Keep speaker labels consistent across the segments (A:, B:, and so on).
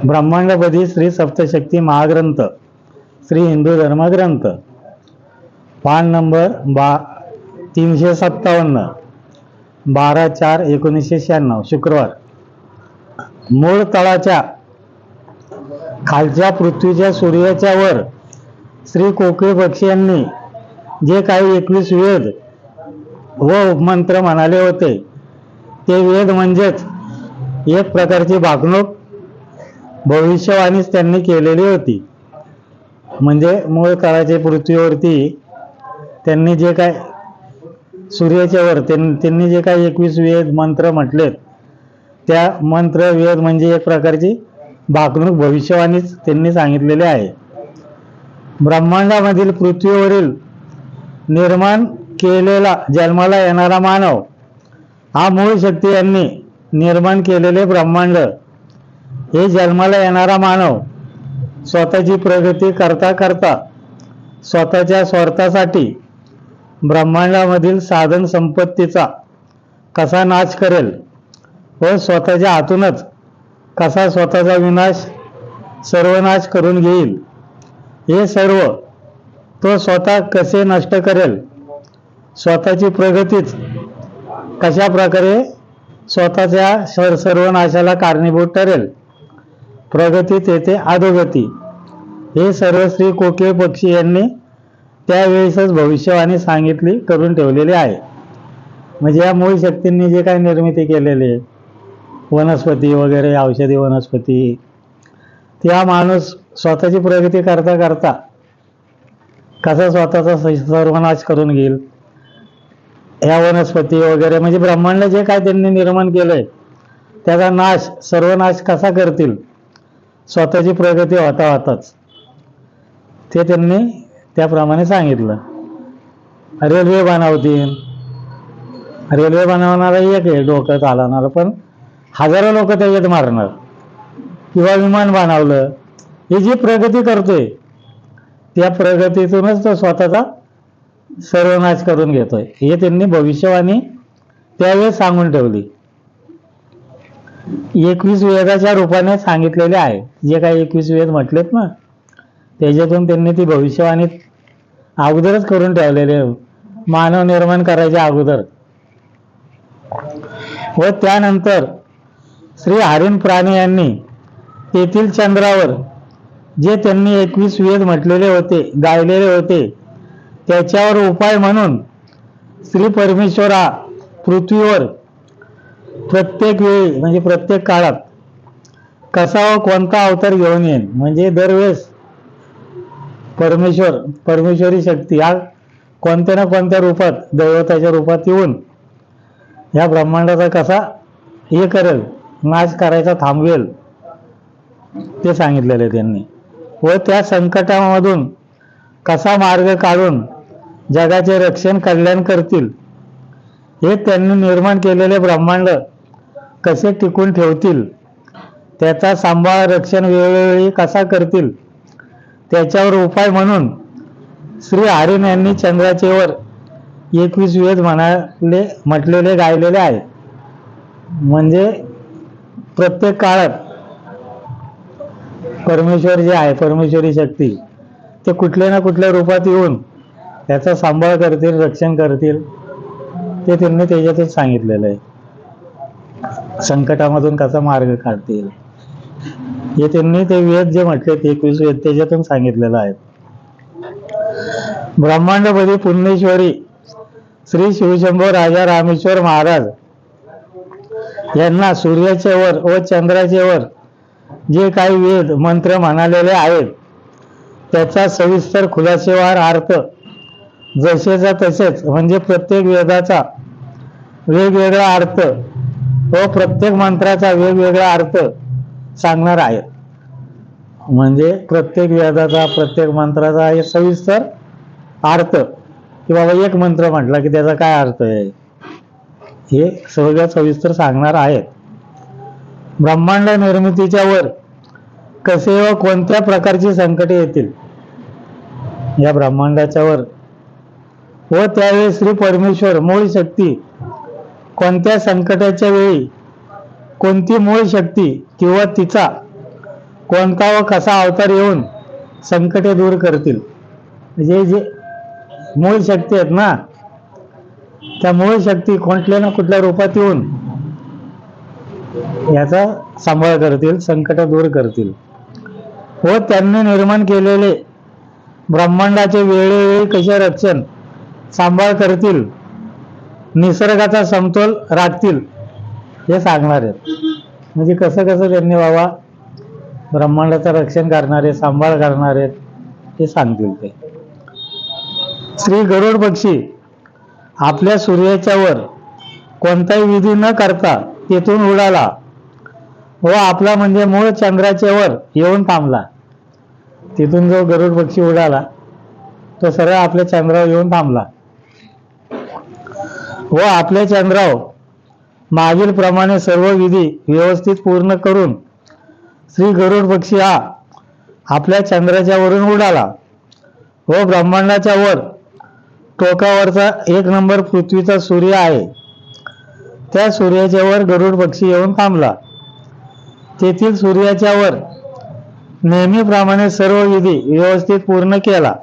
A: ब्रह्मांडपदी श्री सप्तशक्ती महाग्रंथ, श्री हिंदू धर्मग्रंथ, पान नंबर 357, 12/4/1996, शुक्रवार. मूळ तळाच्या खालच्या पृथ्वीच्या सूर्याच्या वर श्री कोकिळ पक्षी यांनी जे काही 21 वेद व उपमंत्र म्हणाले होते ते वेद म्हणजेच एक प्रकारची भाकणूक भविष्यवाणीच त्यांनी केलेली होती. म्हणजे मूळ तळाच्या पृथ्वीवरती त्यांनी जे काय सूर्याच्या वर त्यांनी जे काही 21 वेद मंत्र म्हटलेत त्या मंत्र वेद म्हणजे एक प्रकारची भाकणूक भविष्यवाणीच त्यांनी सांगितलेले आहे. ब्रह्मांडामधील पृथ्वीवरील निर्माण केलेला जन्माला येणारा मानव हा मूळ शक्ती यांनी निर्माण केलेले ब्रह्मांड. हे जन्माला येणारा मानव स्वतःची प्रगती करता करता स्वतःच्या स्वार्थासाठी ब्रह्मांडामधील साधन संपत्तीचा कसा नाश करेल व स्वतःच्या हातूनच कसा स्वतःचा विनाश सर्वनाश करून घेईल हे सर्व तो स्वतः कसे नष्ट करेल, स्वतःची प्रगतीच कशा प्रकारे स्वतःच्या सर्वनाशाला कारणीभूत ठरेल, प्रगती तेथे अधोगती, हे सर्व श्री कोकिळ पक्षी यांनी त्यावेळेसच भविष्यवाणी सांगितली करून ठेवलेली आहे. म्हणजे या मूळ शक्तींनी जे काही निर्मिती केलेली आहे वनस्पती वगैरे औषधी वनस्पती, त्या माणूस स्वतःची प्रगती करता करता कसा स्वतःचा सर्वनाश करून घेईल, या वनस्पती वगैरे म्हणजे ब्रह्मांड जे काय त्यांनी निर्माण केलंय त्याचा नाश सर्वनाश कसा करतील स्वतःची प्रगती होता होताच, ते त्यांनी त्याप्रमाणे सांगितलं. रेल्वे बनवतील, रेल्वे बनवणारा एक आहे डोकं चालवणार, पण हजारो लोक त्याच्यात मारणार. किंवा विमान बनवलं, ही जी प्रगती करतोय त्या प्रगतीतूनच तो स्वतःचा सर्वनाश करून घेतोय, हे त्यांनी भविष्यवाणी त्यावेळेस सांगून ठेवली. 21 वेदाच्या रूपाने सांगितलेले आहे. जे काही 21 वेद म्हटलेत ना त्याच्यातून त्यांनी ती भविष्यवाणी अगोदरच करून ठेवलेले, मानव निर्माण करायच्या अगोदर. व त्यानंतर श्री हरिण प्राणी यांनी तेथील चंद्रावर जे त्यांनी 21 वेद म्हटलेले होते गायलेले होते त्याच्यावर उपाय म्हणून श्री परमेश्वर हा पृथ्वीवर प्रत्येक वेळी म्हणजे प्रत्येक काळात कसा व कोणता अवतार घेऊन येईल, म्हणजे दरवेळेस परमेश्वरी शक्ती हा कोणत्या ना कोणत्या रूपात दैवताच्या रूपात येऊन या ब्रह्मांडाचा कसा हे करेल, नाश करायचा थांबवेल, ते सांगितलेले त्यांनी. व त्या संकटामधून कसा मार्ग काढून जगाचे रक्षण कल्याण करतील, हे त्यांनी निर्माण केलेले ब्रह्मांड कसे टिकून ठेवतील, त्याचा सांभाळ रक्षण वेळोवेळी कसा करतील, त्याच्यावर उपाय म्हणून श्री हरिण यांनी चंद्राचे वर 21 वेद म्हटलेले गायलेले आहे. म्हणजे प्रत्येक काळात परमेश्वर जे आहे परमेश्वरी शक्ती ते कुठल्या ना कुठल्या रूपात येऊन त्याचा सांभाळ करतील, रक्षण करतील, ते त्यांनी त्याच्यातच सांगितलेलं आहे. संकटामधून कसा मार्ग काढतील हे त्यांनी ते वेद जे म्हटले 21 वेद त्याच्यातून सांगितलेलं आहे. ब्रह्मांडपदी पुण्येश्वरी श्री शिवशंभो राजा रामेश्वर महाराज यांना सूर्याच्या वर व चंद्राच्या वर जे काही वेद मंत्र म्हणालेले आहेत त्याचा सविस्तर खुलासेवार अर्थ जसेचा तसेच, म्हणजे प्रत्येक वेदाचा वेगवेगळा अर्थ व प्रत्येक मंत्राचा वेगवेगळा अर्थ सांगणार आहे. म्हणजे प्रत्येक वेदाचा प्रत्येक मंत्राचा हे सविस्तर अर्थ, की बाबा एक मंत्र म्हटला की त्याचा काय अर्थ आहे हे सगळं सविस्तर सांगणार आहेत. ब्रह्मांड निर्मितीच्या वर कसे व कोणत्या प्रकारची संकटे येतील या ब्रह्मांडाच्या वर, व त्यावेळी श्री परमेश्वर मूळ शक्ती कोणत्या संकटाच्या वेळी कोणती मूळ शक्ती किंवा तिचा कोणता व कसा अवतार येऊन संकटे दूर करतील. म्हणजे जे मूळ शक्ती आहेत ना, त्या मूळ शक्ती कुठल्या ना कुठल्या रूपात येऊन याचा सांभाळ करतील, संकट दूर करतील. व त्यांनी निर्माण केलेले ब्रह्मांडाचे वेळोवेळी कसे रक्षण सांभाळ करतील, निसर्गाचा समतोल राखतील, हे सांगणार आहेत. म्हणजे कसं कसं त्यांनी बाबा ब्रह्मांडाचं रक्षण करणारे, सांभाळ करणार आहेत, हे सांगतील ते. श्री गरुड पक्षी आपल्या सूर्याच्या वर कोणताही विधी न करता तेथून उडाला व आपला म्हणजे मूळ चंद्राच्या वर येऊन थांबला. तिथून जो गरुड पक्षी उडाला तो सरळ आपल्या चंद्रावर येऊन थांबला व आपल्या चंद्रावर मागील प्रमाणे सर्व विधी व्यवस्थित पूर्ण करून श्री गरुड पक्षी हा आपल्या चंद्राच्या वरून उडाला व ब्रह्मांडाच्या वर टोकावरचा 1 नंबर पृथ्वीचा सूर्य आहे, त्या सूर्याच्या वर गरुड पक्षी येऊन थांबला. तेथील सूर्याच्या वर नेहमीप्रमाणे सर्व विधी व्यवस्थित पूर्ण केला.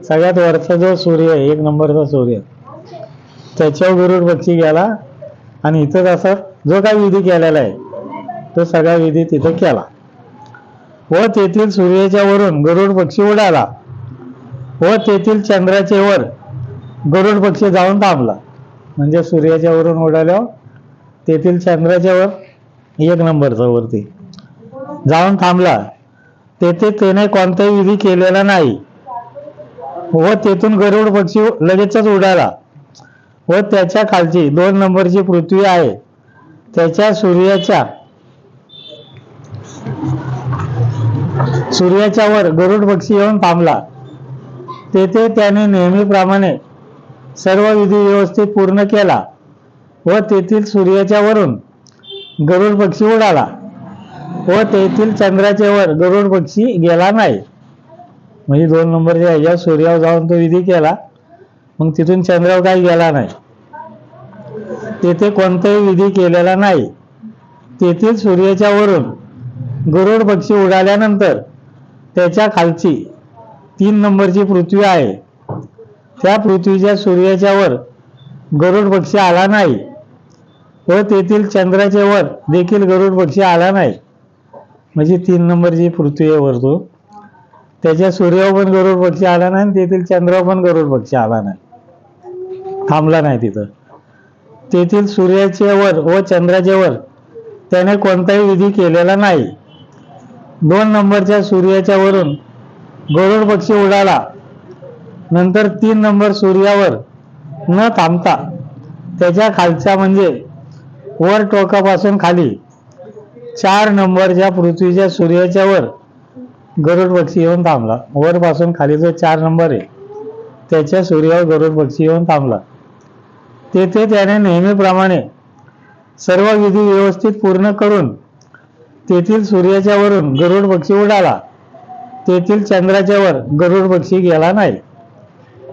A: सगळ्यात वरचा जो सूर्य आहे, 1 नंबरचा सूर्य, त्याच्यावर गरुड पक्षी गेला आणि इथं असा जो काही विधी केलेला आहे तो सगळा विधी तिथं केला व तेथील सूर्याच्या वरून गरुड पक्षी उडाला व तेथील चंद्राचे वर गरुड पक्षी जाऊन थांबला. म्हणजे सूर्याच्या वरून उडाल्यावर तेथील चंद्राच्या वर 1 नंबरचा वरती जाऊन थांबला. तेथे त्याने कोणताही विधी केलेला नाही व तेथून गरुड पक्षी लगेचच उडाला व त्याच्या खालची 2 नंबरची पृथ्वी आहे त्याच्या सूर्याच्या वर गरुड पक्षी येऊन थांबला. तेथे त्याने नेहमीप्रमाणे सर्व विधी व्यवस्थित पूर्ण केला व तेथील सूर्याच्या वरून गरुड पक्षी उडाला व तेथील चंद्राच्या वर गरुड पक्षी गेला नाही. म्हणजे 2 नंबरच्या ह्याच्या सूर्यावर जाऊन तो विधी केला, मग तिथून चंद्रावर काही गेला नाही, तेथे कोणताही विधी केलेला नाही. तेथील सूर्याच्या वरून गरुड पक्षी उडाल्यानंतर त्याच्या खालची 3 नंबरची पृथ्वी आहे, त्या पृथ्वीच्या सूर्याच्या वर गरुड पक्षी आला नाही व तेथील चंद्राच्या वर देखील गरुड पक्षी आला नाही. म्हणजे 3 नंबरची पृथ्वी आहे वर, तो त्याच्या सूर्यावर पण गरुड पक्षी आला नाही आणि तेथील चंद्रावर पण गरुड पक्षी आला नाही, थांबला नाही तिथं. तेथील सूर्याच्या वर व चंद्राच्या वर त्याने कोणताही विधी केलेला नाही. 2 नंबरच्या सूर्याच्या वरून गरुड पक्षी उडाला. नंतर 3 नंबर सूर्यावर न थांबता त्याच्या खालच्या म्हणजे वर टोकापासून खाली 4 नंबरच्या पृथ्वीच्या सूर्याच्या वर गरुड पक्षी येऊन थांबला. वर पासून खाली जो 4 नंबर आहे त्याच्या सूर्यावर गरुड पक्षी येऊन थांबला. तेथे त्याने नेहमीप्रमाणे सर्व विधी व्यवस्थित पूर्ण करून तेथील सूर्याच्या वरून गरुड पक्षी उडाला. तेथील चंद्राच्या वर गरुड पक्षी गेला नाही.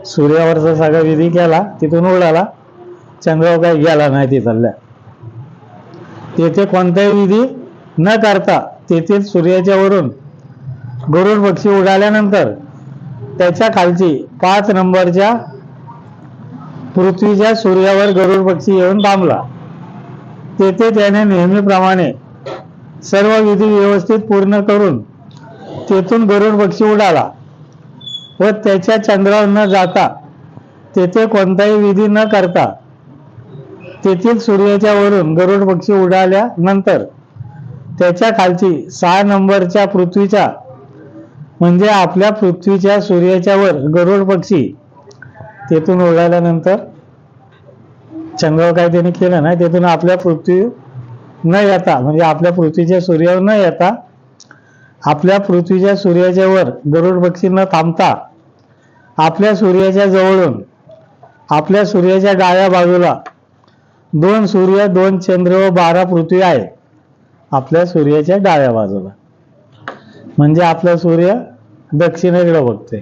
A: सूर्यावरचा सगळा विधी केला, तिथून उडाला, चंद्रावर काही गेला नाही तिथल्या. तेथे कोणताही विधी न करता तेथील सूर्याच्या वरून गरुड पक्षी उडाल्यानंतर त्याच्या खालची 5 नंबरच्या पृथ्वीच्या सूर्यावर गरुड पक्षी येऊन थांबला. तेथे त्याने नेहमीप्रमाणे सर्व विधी व्यवस्थित पूर्ण करून तेथून गरुड पक्षी उडाला व त्याच्या चंद्रावर न जाता तेथे कोणताही विधी न करता तेथील सूर्याच्या वरून गरुड पक्षी उडाल्यानंतर त्याच्या खालची 6 नंबरच्या पृथ्वीच्या म्हणजे आपल्या पृथ्वीच्या सूर्याच्या वर गरुड पक्षी तेथून उडाल्यानंतर चंद्रावर काही त्याने केलं नाही, तेथून आपल्या पृथ्वी न येता म्हणजे आपल्या पृथ्वीच्या सूर्यावर न येता आपल्या पृथ्वीच्या सूर्याच्या वर गरुड पक्षी न थांबता आपल्या सूर्याच्या जवळून आपल्या सूर्याच्या डाव्या बाजूला 2 सूर्य 2 चंद्र व 12 पृथ्वी आहे. आपल्या सूर्याच्या डाव्या बाजूला म्हणजे आपला सूर्य दक्षिणेकडे बघतोय,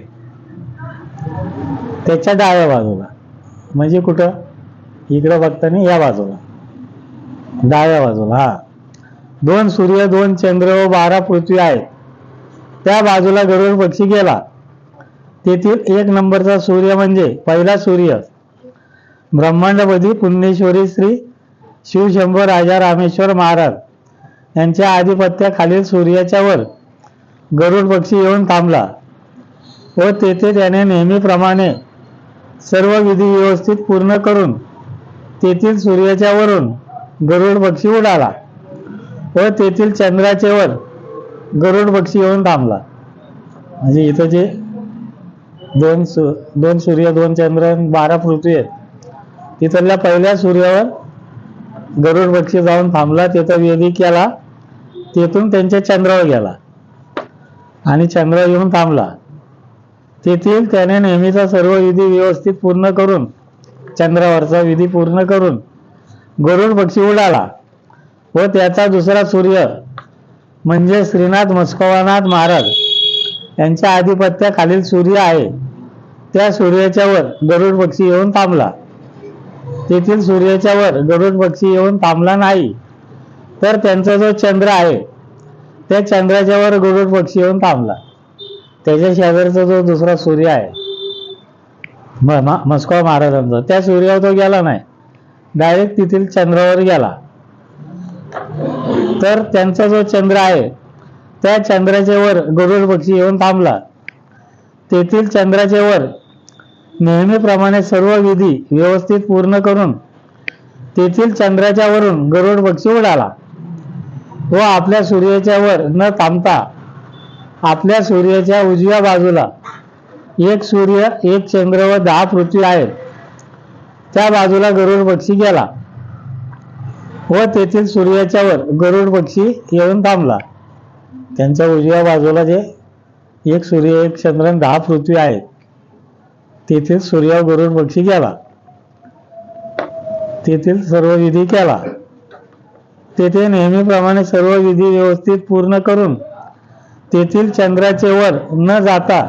A: त्याच्या डाव्या बाजूला म्हणजे कुठं, इकडे बघताना या बाजूला डाव्या बाजूला 2 सूर्य 2 चंद्र व 12 पृथ्वी आहेत. त्या बाजूला गरुड पक्षी गेला. तेथील 1 नंबरचा सूर्य म्हणजे पहिला सूर्य ब्रह्मांडपती पुण्यश्वरी श्री शिवशंभो राजा रामेश्वर महाराज यांच्या आधिपत्याखालील सूर्याच्या वर गरुड पक्षी येऊन थांबला व तेथे त्याने नेहमीप्रमाणे सर्व विधी व्यवस्थित पूर्ण करून तेथील सूर्याच्या वरून गरुड पक्षी उडाला व तेथील चंद्राच्या वर गरुड पक्षी येऊन थांबला. म्हणजे इथं जे दोन सूर्य 2 चंद्र 12 पृथ्वी आहेत, तिथल्या पहिल्या सूर्यावर गरुड पक्षी जाऊन थांबला. तिथं विधी केला. तेथून त्यांच्या चंद्रावर गेला आणि चंद्रावर येऊन थांबला. तेथील त्याने नेहमीचा सर्व विधी व्यवस्थित पूर्ण करून चंद्रावरचा विधी पूर्ण करून गरुड पक्षी उडाला व त्याचा दुसरा सूर्य म्हणजे श्रीनाथ मस्कोबानाथ महाराज यांच्या आधिपत्याखालील सूर्य आहे, त्या सूर्याच्या वर गरुड पक्षी येऊन थांबला. तेथील सूर्याच्या वर गरुड पक्षी येऊन थांबला नाही, तर त्यांचा जो चंद्र आहे त्या चंद्राच्या वर गरुड पक्षी येऊन थांबला. त्याच्या शेजारचा जो दुसरा सूर्य आहे मस्कोबा महाराजांचा, त्या सूर्यावर तो गेला नाही, डायरेक्ट तेथील चंद्रावर गेला. तर त्यांचा जो चंद्र आहे त्या चंद्राच्या वर गरुड पक्षी येऊन थांबला. तेथील चंद्राच्या वर नेहमीप्रमाणे सर्व विधी व्यवस्थित पूर्ण करून तेथील चंद्राच्या वरून गरुड पक्षी उडाला व आपल्या सूर्याच्या वर न थांबता आपल्या सूर्याच्या उजव्या बाजूला 1 सूर्य 1 चंद्र व 10 पृथ्वी आहेत, त्या बाजूला गरुड पक्षी गेला व तेथील सूर्याच्या वर गरुड पक्षी येऊन थांबला. त्यांच्या उजव्या बाजूला जे 1 सूर्य 1 चंद्र आणि 10 पृथ्वी आहेत, तेथील सूर्यावर गरुड पक्षी गेला. तेथील सर्व विधी केला. तेथे नेहमीप्रमाणे सर्व विधी व्यवस्थित पूर्ण करून तेथील चंद्राचे वर न जाता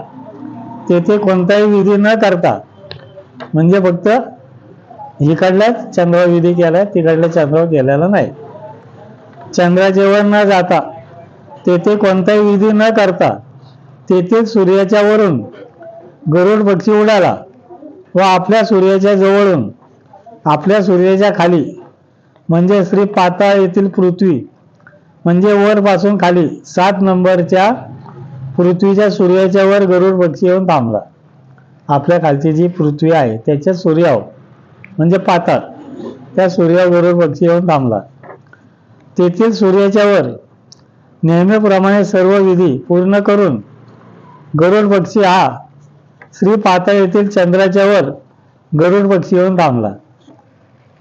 A: तेथे कोणताही विधी न करता, म्हणजे फक्त इकडल्याच चंद्रावर विधी केलाय, तिकडल्या चंद्रावर केलेला नाही. चंद्राचे वर न जाता तेथे कोणताही विधी न करता तेथील सूर्याच्या वरून गरुड पक्षी उडाला व आपल्या सूर्याच्या जवळून आपल्या सूर्याच्या खाली म्हणजे श्री पाताळ येथील पृथ्वी म्हणजे वरपासून खाली 7 नंबरच्या पृथ्वीच्या सूर्याच्या वर गरुड पक्षी येऊन थांबला. आपल्या खालची जी पृथ्वी आहे त्याच्या सूर्यावर म्हणजे पाताळ, त्या सूर्यावर गरुड पक्षी येऊन थांबला. तेथील सूर्याच्या वर नेहमीप्रमाणे सर्व विधी पूर्ण करून गरुड पक्षी हा श्री पाताळ येथील चंद्राच्या वर गरुड पक्षी येऊन थांबला.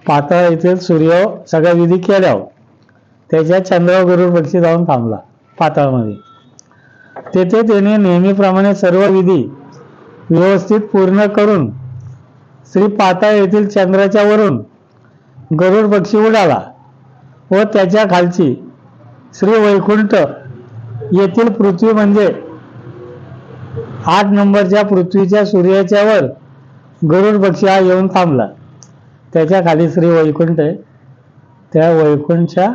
A: पाताळ येथील सूर्यावर सगळ्या विधी केल्यावर त्याच्या चंद्रावर गरुड पक्षी जाऊन थांबला पाताळमध्ये. तेथे त्याने नेहमीप्रमाणे सर्व विधी व्यवस्थित पूर्ण करून श्री पाताळ येथील चंद्राच्या वरून गरुड पक्षी उडाला व त्याच्या खालची श्री वैकुंठ येथील पृथ्वी म्हणजे 8 नंबरच्या पृथ्वीच्या सूर्याच्या वर गरुड पक्षी हा येऊन थांबला. त्याच्या खाली श्री वैकुंठ आहे, त्या वैकुंठच्या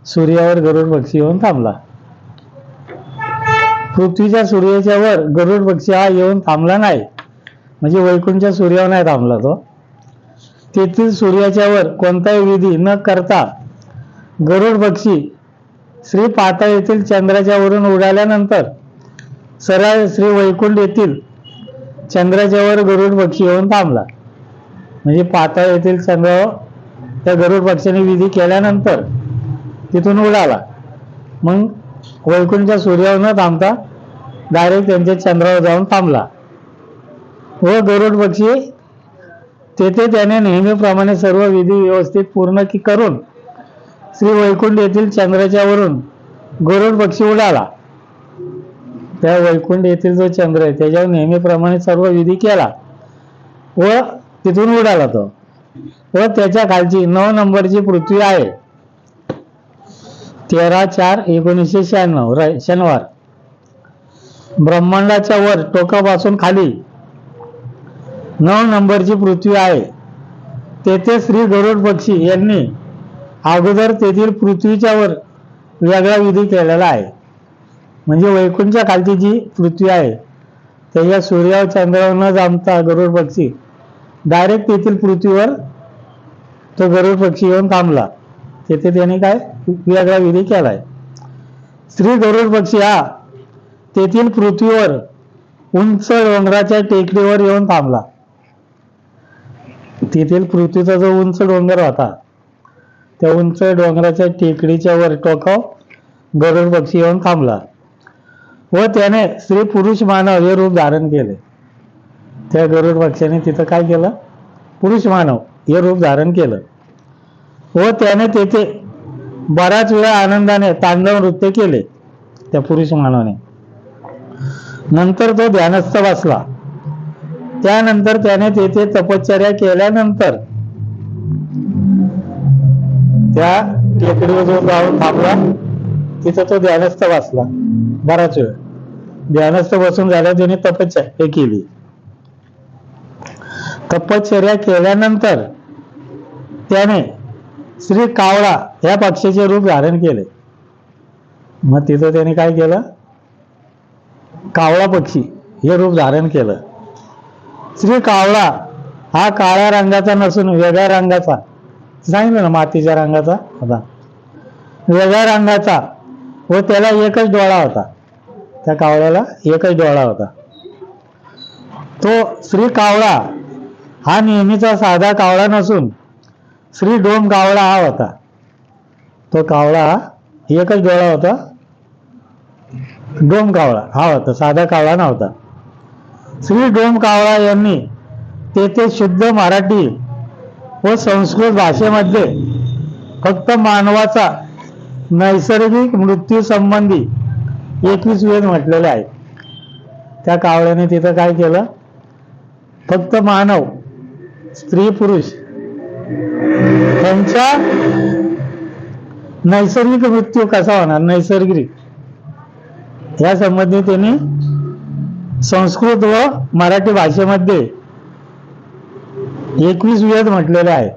A: सूर्यावर गरुड पक्षी येऊन थांबला. पृथ्वीच्या सूर्याच्या वर गरुड पक्षी हा येऊन थांबला नाही, म्हणजे वैकुंठच्या सूर्यावर नाही थांबला तो. तेथील सूर्याच्या वर कोणताही विधी न करता गरुड पक्षी श्री पाताळ येथील चंद्राच्या वरून उडाल्यानंतर सरळ श्री वैकुंठ येथील चंद्राच्या वर गरुड पक्षी येऊन थांबला. म्हणजे पाताळ येथील चंद्रावर त्या गरुड पक्षाने विधी केल्यानंतर तिथून उडाला. मग वैकुंठच्या सूर्यावर न थांबता डायरेक्ट त्यांच्या चंद्रावर जाऊन थांबला व गरुड पक्षी तेथे त्याने नेहमीप्रमाणे सर्व विधी व्यवस्थित पूर्ण करून श्री वैकुंठ येथील चंद्राच्या वरून गरुड पक्षी उडाला. त्या वैकुंठ येथील जो चंद्र आहे त्याच्यावर नेहमीप्रमाणे सर्व विधी केला व तिथून उडाला तो. व त्याच्या खालची 9 नंबरची पृथ्वी आहे 13/4/1996 शनिवार ब्रह्मांडाच्या वर टोकापासून खाली 9 नंबरची पृथ्वी आहे. तेथे श्री गरुड पक्षी यांनी अगोदर तेथील पृथ्वीच्या वर वेगळा विधी केलेला आहे. म्हणजे वैकुंठच्या खालची जी पृथ्वी आहे त्याच्या सूर्यावर चंद्रावर न जमता गरुड पक्षी डायरेक्ट तेथील पृथ्वीवर तो गरुड पक्षी येऊन थांबला. तेथे त्याने काय वेगळा विधी केलाय. श्री गरुड पक्षी हा तेथील पृथ्वीवर उंच डोंगराच्या टेकडीवर येऊन थांबला. तेथील पृथ्वीचा जो उंच डोंगर होता त्या उंच डोंगराच्या टेकडीच्या वर टोकावर गरुड पक्षी येऊन थांबला व त्याने स्त्री पुरुष मानव हे रूप धारण केले. त्या गरुड पक्षाने तिथं काय केलं? पुरुष मानव हे रूप धारण केलं व त्याने तेथे बराच वेळ आनंदाने तांडव नृत्य केले त्या पुरुष मानवाने. नंतर तो ध्यानस्थ बसला. त्यानंतर त्याने तेथे तपश्चर्या केल्यानंतर त्या टेकडीवर जो जाऊन थांबला तिथं तो ध्यानस्थ बसला. बराच वेळ ध्यानस्थ बसून झाल्यावर त्याने तपश्चर्या केली. तपश्चर्या केल्यानंतर त्याने श्री कावळा या पक्षाचे रूप धारण केले. मग तिथं त्याने काय केलं? कावळा पक्षी हे रूप धारण केलं. श्री कावळा हा काळ्या रंगाचा नसून वेगळ्या रंगाचा, सांगितलं ना मातीच्या रंगाचा होता, वेगळ्या रंगाचा व त्याला एकच डोळा होता. त्या कावळ्याला एकच डोळा होता. तो श्री कावळा हा नेहमीचा साधा कावळा नसून श्री डोम कावळा हा होता. तो कावळा एकच डोळा होता, डोम कावळा हा होता, साधा कावळा नव्हता. श्री डोम कावळा यांनी तेथे शुद्ध मराठी व संस्कृत भाषेमध्ये फक्त मानवाचा नैसर्गिक मृत्यू संबंधी 21 वेद म्हटलेले आहेत. त्या कावळ्याने तिथं काय केलं? फक्त मानव, स्त्री पुरुष त्यांचा नैसर्गिक मृत्यू कसा होणार, नैसर्गिक या संबंधी त्यांनी संस्कृत व मराठी भाषेमध्ये 21 वेद म्हटलेले आहे.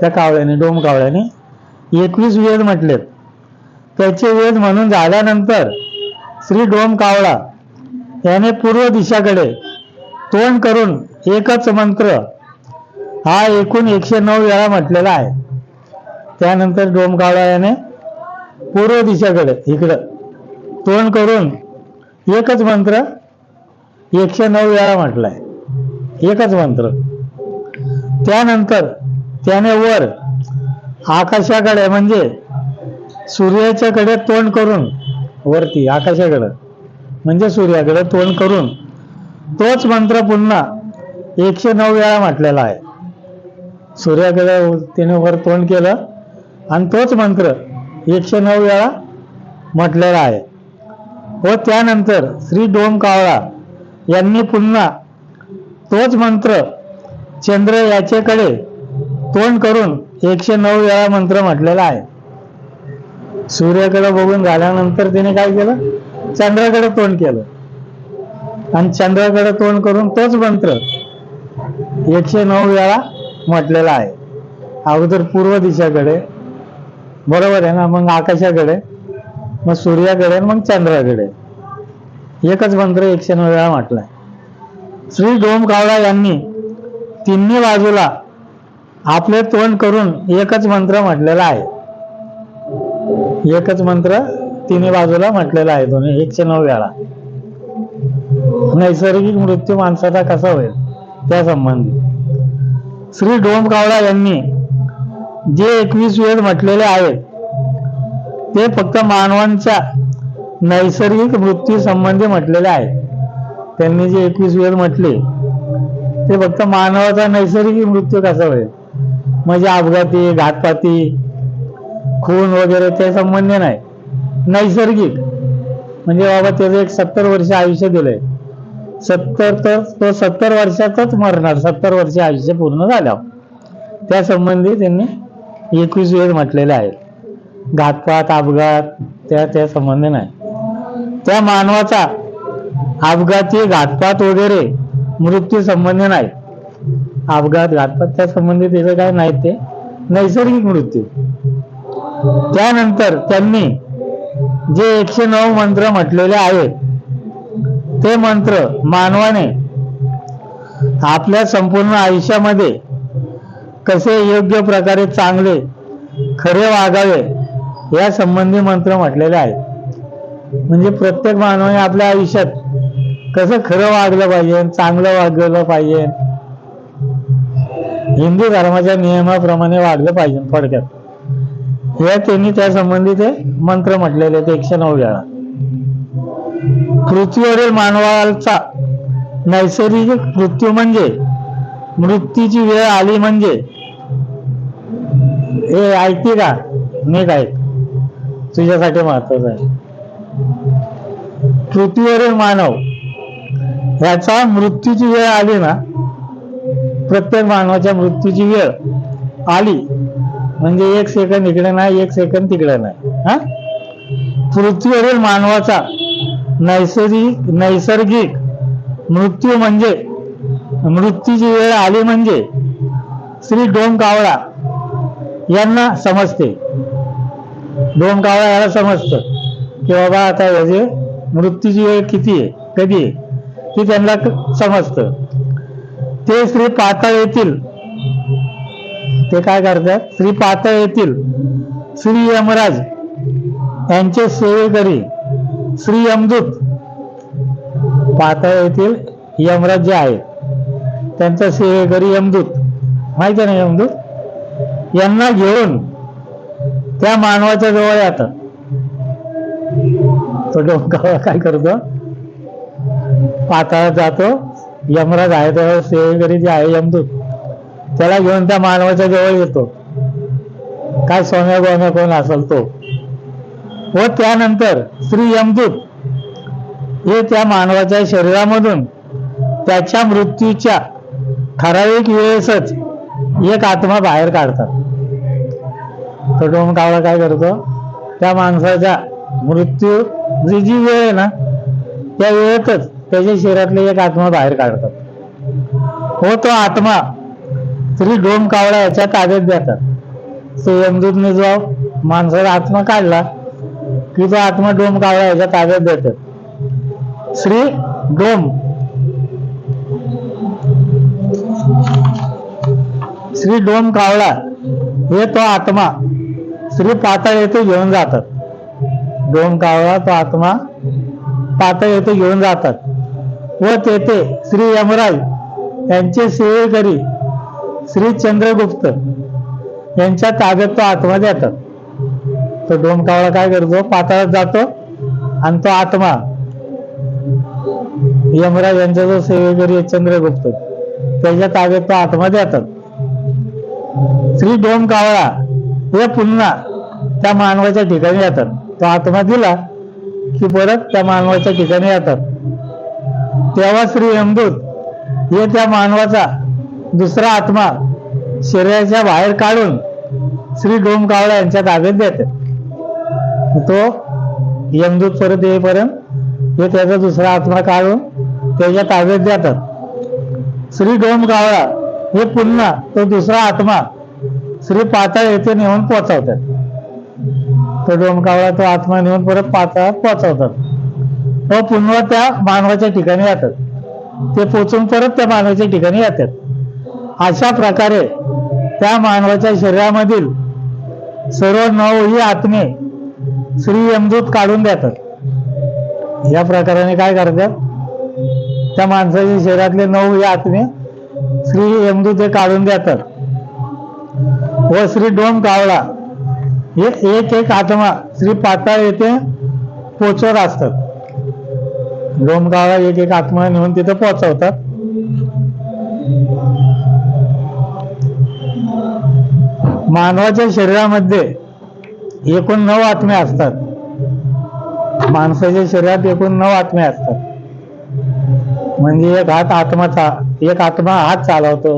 A: त्या कावळ्याने, डोम कावळ्याने 21 वेद म्हटलेत. त्याचे वेद म्हणून झाल्यानंतर श्री डोम कावळा याने पूर्व दिशाकडे तोंड करून एकच मंत्र हा एकूण 109 वेळा म्हटलेला आहे. त्यानंतर डोम कावळा याने पूर्व दिशाकडे इकडं तोंड करून एकच मंत्र 109 वेळा म्हटलाय, एकच मंत्र. त्यानंतर त्याने वर आकाशाकडे म्हणजे सूर्याच्या कडे तोंड करून, वरती आकाशाकडे म्हणजे सूर्याकडे तोंड करून तोच मंत्र पुन्हा 109 वेळा म्हटलेला आहे. सूर्याकडे त्याने वर तोंड केलं आणि तोच मंत्र 109 वेळा म्हटलेला आहे. व त्यानंतर श्री डोम कावळा यांनी पुन्हा तोच मंत्र चंद्र याच्याकडे तोंड करून 109 वेळा मंत्र म्हटलेला आहे. सूर्याकडे बघून झाल्यानंतर त्याने काय केलं? चंद्राकडे तोंड केलं आणि चंद्राकडे तोंड करून तोच मंत्र 109 वेळा म्हटलेला आहे. अगोदर पूर्व दिशाकडे, बरोबर आहे ना, मग आकाशाकडे, मग सूर्याकडे, मग चंद्राकडे, एकच मंत्र 109 वेळा म्हटलाय. श्री डोम कावळा यांनी तिन्ही बाजूला आपले तोंड करून एकच मंत्र म्हटलेला आहे. एकच मंत्र तिन्ही बाजूला म्हटलेला आहे, दोन्ही 109 वेळा. नैसर्गिक मृत्यू माणसाचा कसा होईल त्या संबंधी श्री डोम कावळा यांनी जे 21 वेद म्हटलेले आहेत ते फक्त मानवांच्या नैसर्गिक मृत्यू संबंधी म्हटलेले आहेत. त्यांनी जे 21 वेद म्हटले ते फक्त मानवाचा नैसर्गिक मृत्यू कसा होईल, म्हणजे अपघाती, घातपाती, खून वगैरे त्या संबंधी नाही. नैसर्गिक म्हणजे बाबा त्याचं एक 70 वर्ष आयुष्य दिलंय, 70 तर तो 70 वर्षातच मरणार, 70 वर्ष आयुष्य पूर्ण झाल्यावर त्या संबंधी त्यांनी 21 वेद म्हटलेले आहेत. घातपात, अपघात त्या संबंधी नाही. त्या मानवाचा अपघाती, घातपात वगैरे मृत्यू संबंधी नाही. अपघात, घातपात त्या संबंधी त्याचं काय नाही, ते नैसर्गिक मृत्यू. त्यानंतर त्यांनी जे 109 मंत्र म्हटलेले आहेत ते मंत्र मानवाने आपल्या संपूर्ण आयुष्यामध्ये कसे योग्य प्रकारे चांगले खरे वागावे या संबंधी मंत्र म्हटलेले आहेत. म्हणजे प्रत्येक मानवाने आपल्या आयुष्यात कसं खरं वागलं पाहिजे, चांगलं वागलं पाहिजे, हिंदू धर्माच्या नियमाप्रमाणे वागलं पाहिजे थोडक्यात हे त्यांनी त्या संबंधी ते मंत्र म्हटलेले ते 109 वेळा. पृथ्वीवरील मानवाचा नैसर्गिक मृत्यू म्हणजे मृत्यूची वेळ आली म्हणजे हे ऐकते का? नीट ऐक, तुझ्यासाठी महत्वाचं आहे. पृथ्वीवरील मानव याचा मृत्यूची वेळ आली ना, प्रत्येक मानवाच्या मृत्यूची वेळ आली म्हणजे 1 सेकंद इकडे नाही 1 सेकंद तिकडे नाही. पृथ्वीवरील मानवाचा नैसर्गिक मृत्यू म्हणजे मृत्यूची वेळ आली म्हणजे श्री डोमकावळा यांना समजते. डोमकावळा याला समजतं की बाबा आता याचे मृत्यूची वेळ किती आहे, कधी आहे ती त्यांना समजतं. ते श्री पाताळ येथील ते काय करतात, श्री पाताळ येथील श्री यमराज यांचे सेवेकरी श्री यमदूत, पाताळ येथील यमराज जे आहेत त्यांचा सेवेकरी यमदूत, माहिती आहे ना यमदूत, यांना घेऊन त्या मानवाच्या जवळ येतात. तो डोमकावळा काय करतो, पाताळात जातो, यमराज आहे तो सेवेकरी जे आहे यमदूत त्याला घेऊन त्या मानवाच्या जवळ येतो, काय सोन्या गोम्या कोण असेल तो, व त्यानंतर श्री यमदूत हे त्या मानवाच्या शरीरामधून त्याच्या मृत्यूच्या ठराविक वेळेसच एक आत्मा बाहेर काढतात. तो डोमकावळा काय करतो, त्या माणसाच्या मृत्यू जी वेळ आहे ना त्या वेळेतच त्याच्या शरीरातले एक आत्मा बाहेर काढतात व तो आत्मा श्री डोमकावळा याच्या ताब्यात देतात. तो यमदूतने जो माणसाचा आत्मा काढला की तो आत्मा डोमकावळा याच्या ताब्यात देतात. श्री डोमकावळा हे तो आत्मा श्री पाताळ येथे घेऊन जातात. डोमकावळा तो आत्मा पाताळ येथे घेऊन जातात व तेथे श्री यमराज यांचे सेवेकरी श्री चंद्रगुप्त यांच्या ताब्यात तो आत्मा देतात. तो डोमकावळा काय करतो, पाताळात जातो आणि तो आत्मा यमराज यांचा जो सेवेकरी चंद्रगुप्त त्याच्या ताब्यात तो आत्मा देतात. श्री डोमकावळा हे पुन्हा त्या मानवाच्या ठिकाणी येतात. तो आत्मा दिला की परत त्या मानवाच्या ठिकाणी येतात. तेव्हा श्री यमदूत हे त्या मानवाचा दुसरा आत्मा शरीराच्या बाहेर काढून श्री डोमकावळा यांच्या ताब्यात देतात. तो यमदूत परत येईपर्यंत हे त्याचा दुसरा आत्मा काढून त्याच्या ताब्यात देतात. श्री डोमकावळा हे पुन्हा तो दुसरा आत्मा श्री पाताळ येथे नेऊन पोहोचवतात. तो डोमकावळा तो आत्मा नेऊन परत पाताळात पोहोचवतात व पुन्हा त्या मानवाच्या ठिकाणी येतात. ते पोचून परत त्या मानवाच्या ठिकाणी येतात. अशा प्रकारे त्या मानवाच्या शरीरामधील सर्व 9ही आत्मे श्री यमदूत काढून देतात. या प्रकाराने काय करतात, त्या माणसाच्या शरीरातले 9ही आत्मे श्री यमदूत हे काढून देतात व श्री डोमकावळा हे एक एक आत्मा श्री पाताळ येथे पोचवत असतात. डोमकावळा एक एक आत्मा नेऊन तिथे पोहोचवतात. मानवाच्या शरीरामध्ये एकूण 9 आत्मे असतात. माणसाच्या शरीरात एकूण 9 आत्मे असतात. म्हणजे एक आत्मा हात चालवतो,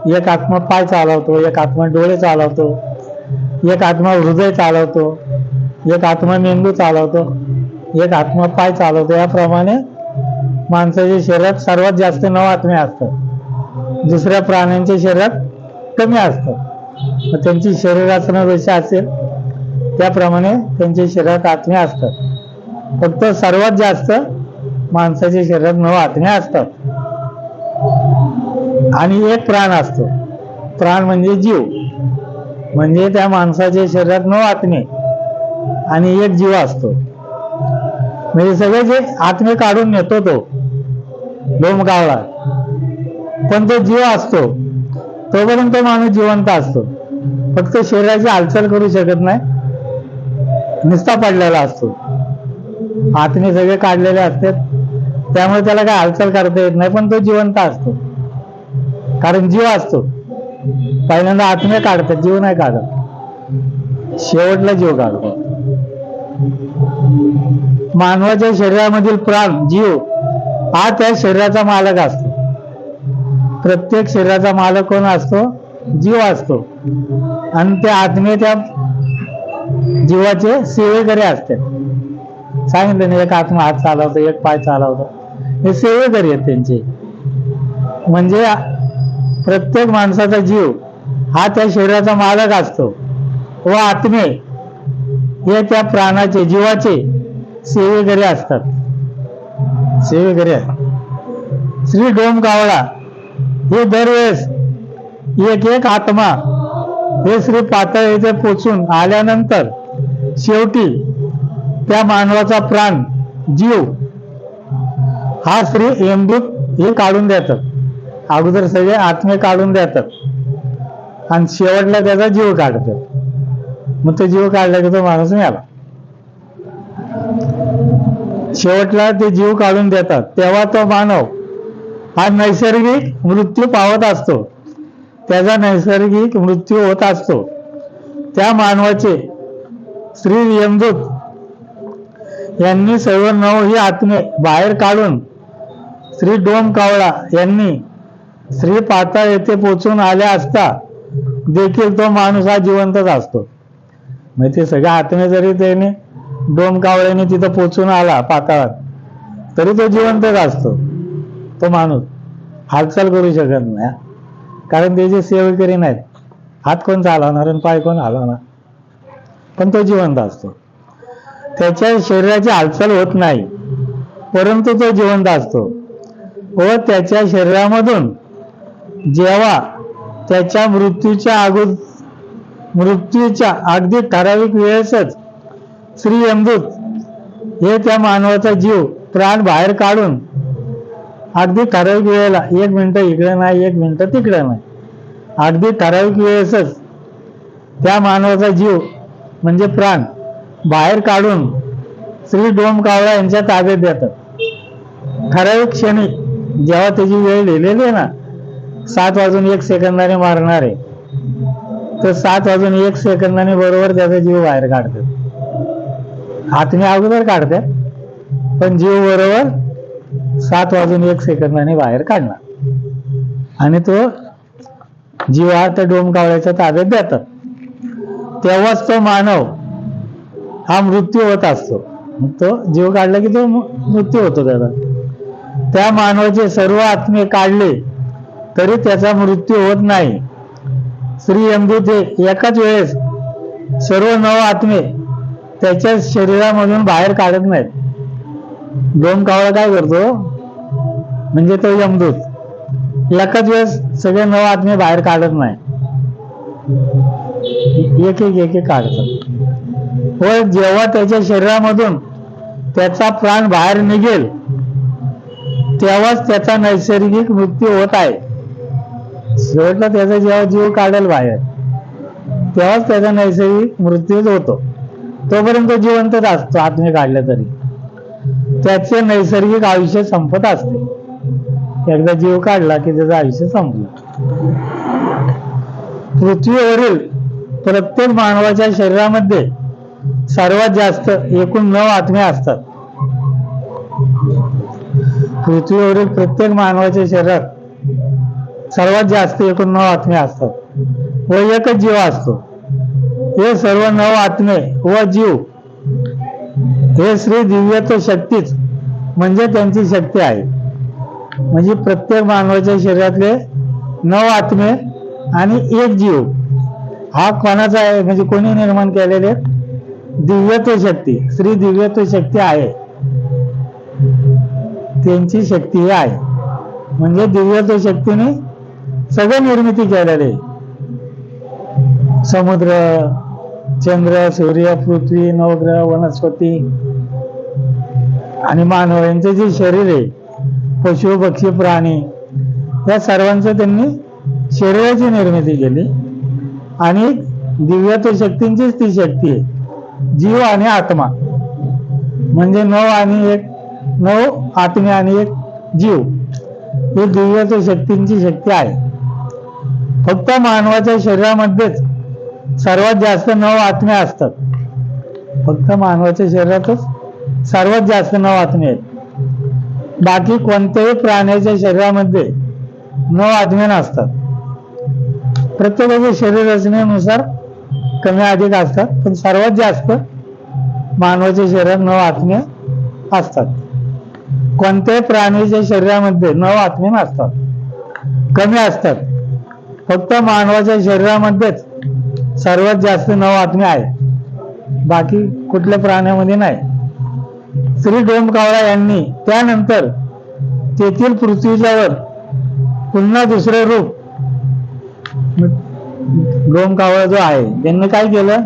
A: एक आत्मा पाय चालवतो, एक आत्मा डोळे चालवतो, एक आत्मा हृदय चालवतो, एक आत्मा मेंदू चालवतो, एक आत्मा पाय चालवतो. याप्रमाणे माणसाच्या शरीरात सर्वात जास्त 9 आत्मे असतात. दुसऱ्या प्राण्यांच्या शरीरात कमी असतात. त्यांची शरीर रचना जशी असेल त्याप्रमाणे त्यांच्या शरीरात आत्मे असतात. फक्त सर्वात जास्त माणसाच्या शरीरात 9 आत्मे असतात आणि एक प्राण असतो. प्राण म्हणजे जीव, म्हणजे त्या माणसाच्या शरीरात 9 आत्मे आणि एक जीव असतो. म्हणजे सगळे जे आत्मे काढून नेतो तो डोमकावळा, पण तो जीव असतो तोपर्यंत माणूस जिवंत असतो. फक्त शरीराची हालचाल करू शकत नाही, नुसता पडलेला असतो. आत्मे सगळे काढलेले असतात, त्यामुळे त्याला काय हालचाल करता येत नाही, पण तो जिवंत असतो कारण जीव असतो. पहिल्यांदा आत्मे काढतात, जीव नाही काढत, शेवटला जीव काढतो. मानवाच्या शरीरामधील प्राण जीव हा त्या शरीराचा मालक असतो. प्रत्येक शरीराचा मालक कोण असतो? जीव असतो. आणि ते आत्मे त्या जीवाचे सेवेकरी असतात. सांगितलं ना, एक आत्मा हात चालवतो, एक पाय चालवतो, हे सेवेकरी आहेत त्यांचे. म्हणजे प्रत्येक माणसाचा जीव हा त्या शरीराचा मालक असतो व आत्मे हे त्या प्राणाचे जीवाचे सेवेकरी असतात. सेवेकरी आहेत. श्री डोमकावळा हे दरवेळेस एक एक आत्मा हे श्री पाताळ येथे पोचून आल्यानंतर शेवटी त्या मानवाचा प्राण जीव हा श्री यमदूत हे काढून देतात. अगोदर सगळे आत्मे काढून देतात आणि शेवटला त्याचा जीव काढतात. मग तो जीव काढला की तो माणूस मिळाला. शेवटला ते जीव काढून देतात, तेव्हा तो मानव हा नैसर्गिक मृत्यू पावत असतो. त्याचा नैसर्गिक मृत्यू होत असतो. त्या मानवाचे श्री यमदूत यांनी सर्व 9 ही आत्मे बाहेर काढून श्री डोमकावळा यांनी श्री पाताळ येथे पोचून आल्या असता देखील तो माणूस हा जिवंतच असतो. म्हणजे ते सगळे आत्मे जरी त्याने डोमकावळ्याने तिथं पोचून आला पाताळात, तरी तो जिवंतच असतो. तो माणूस हालचाल करू शकत नाही, कारण त्याचे सेवेकरी नाहीत. हात कोण चालवणार आणि पाय कोण हलवणार, पण तो जिवंत असतो. त्याच्या शरीराची हालचाल होत नाही, परंतु तो जिवंत असतो. व त्याच्या शरीरामधून जेव्हा त्याच्या मृत्यूच्या अगदी ठराविक वेळेसच श्री यमदूत हे त्या मानवाचा जीव प्राण बाहेर काढून अगदी ठराविक वेळेला, 1 मिनिट इकडे नाही, 1 मिनिट तिकडे नाही, अगदी ठराविक वेळेसच त्या मानवाचा जीव म्हणजे प्राण बाहेर काढून श्री डोमकावळा यांच्या ताब्यात देतात. ठराविक क्षणी जेव्हा त्याची वेळ लिहिलेली आहे ना, 7:01 मारणार आहे, तर 7:01 बरोबर त्याचा जीव बाहेर काढतात. आत्मे अगोदर काढतात, पण जीव बरोबर 7:01 बाहेर काढणार आणि तो जीव हा त्या डोमकावळ्याच्या ताब्यात देतात. तेव्हाच तो मानव हा मृत्यू होत असतो. तो जीव काढला की तो मृत्यू होतो त्याचा. त्या मानवाचे सर्व आत्मे काढले तरी त्याचा मृत्यू होत नाही. श्री यमदूत हे एकाच वेळेस सर्व 9 आत्मे त्याच्या शरीरामधून बाहेर काढत नाहीत. डोमकावळा काय करतो, म्हणजे तो यमदूत एकाच वेळेस सगळे 9 आत्मे बाहेर काढत नाही, एक एक काढतात. व जेव्हा त्याच्या शरीरामधून त्याचा प्राण बाहेर निघेल तेव्हाच त्याचा नैसर्गिक मृत्यू होत आहे. शेवटला त्याचा जेव्हा जीव काढेल बाहेर तेव्हाच त्याचा नैसर्गिक मृत्यूच होतो. तोपर्यंत जिवंतच असतो. आत्मे काढले तरी त्याचे नैसर्गिक आयुष्य संपत असते. एकदा जीव काढला की त्याचं आयुष्य संपलं. पृथ्वीवरील प्रत्येक मानवाच्या शरीरामध्ये सर्वात जास्त एकूण 9 आत्मे असतात. पृथ्वीवरील प्रत्येक मानवाच्या शरीरात सर्वात जास्त एकूण 9 आत्मे असतात व एकच जीव असतो. हे सर्व 9 आत्मे व जीव हे श्री दिव्यत्व शक्तीच म्हणजे त्यांची शक्ती आहे. म्हणजे प्रत्येक मानवाच्या शरीरातले 9 आत्मे आणि एक जीव हा कोणाचा आहे, म्हणजे कोणी निर्माण केलेले दिव्यत्व शक्ती, श्री दिव्यत्व शक्ती आहे, त्यांची शक्ती ही आहे. म्हणजे दिव्यत्व शक्तीने सगळं निर्मिती केलेली आहे. समुद्र, चंद्र, सूर्य, पृथ्वी, नवग्रह, वनस्पती आणि मानव यांचे जे शरीर आहे, पशु पक्षी प्राणी, या सर्वांचं त्यांनी शरीराची निर्मिती केली. आणि दिव्यत्व शक्तींचीच ती शक्ती आहे, जीव आणि आत्मा. म्हणजे 9 आत्मे आणि एक जीव, ही दिव्यत्व शक्तींची शक्ती आहे. फक्त मानवाच्या शरीरामध्येच सर्वात जास्त 9 आत्मे असतात. फक्त मानवाच्या शरीरातच सर्वात जास्त 9 आत्मे आहेत. बाकी कोणत्याही प्राण्याच्या शरीरामध्ये 9 आत्मे नसतात. प्रत्येकाच्या शरीर रचनेनुसार कमी अधिक असतात, पण सर्वात जास्त मानवाच्या शरीरात 9 आत्मे असतात. कोणत्याही प्राण्याच्या शरीरामध्ये 9 आत्मे नसतात, कमी असतात. फक्त मानवाच्या शरीरामध्येच सर्वात जास्त 9 आत्मे आहेत, बाकी कुठल्या प्राण्यामध्ये नाही. श्री डोमकावळा यांनी त्यानंतर तेथील पृथ्वीच्यावर पुन्हा दुसरे रूप, डोमकावळा जो आहे त्यांनी काय केलं,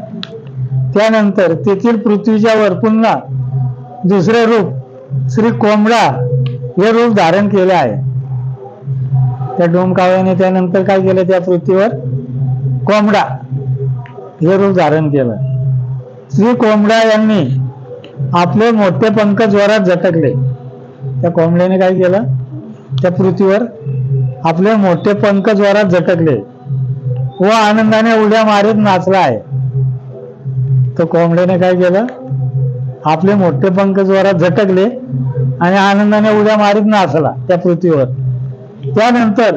A: त्यानंतर तेथील पृथ्वीच्यावर पुन्हा दुसरे रूप श्री कोंबडा हे रूप धारण केले आहे. त्या डोमकावळ्याने त्यानंतर काय केलं, त्या पृथ्वीवर कोंबडा हे रूप धारण केलं. श्री कोंबडा यांनी आपले मोठे पंख जोरात झटकले. त्या कोंबड्याने काय केलं, त्या पृथ्वीवर आपले मोठे पंख जोरात झटकले व आनंदाने उड्या मारीत नाचला आहे. तो कोंबड्याने काय केलं, आपले मोठे पंख जोरात झटकले आणि आनंदाने उड्या मारीत नाचला त्या पृथ्वीवर. त्यानंतर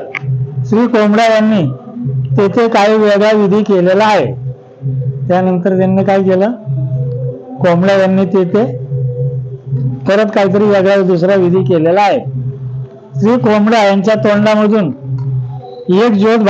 A: श्री कोंबडा यांनी तेथे काही वेगळा विधी केलेला आहे. त्यानंतर त्यांनी काय केलं, कोंबडा यांनी तेथे परत काहीतरी वेगळा दुसरा विधी केलेला आहे. श्री कोंबडा यांच्या तोंडामधून एक ज्योत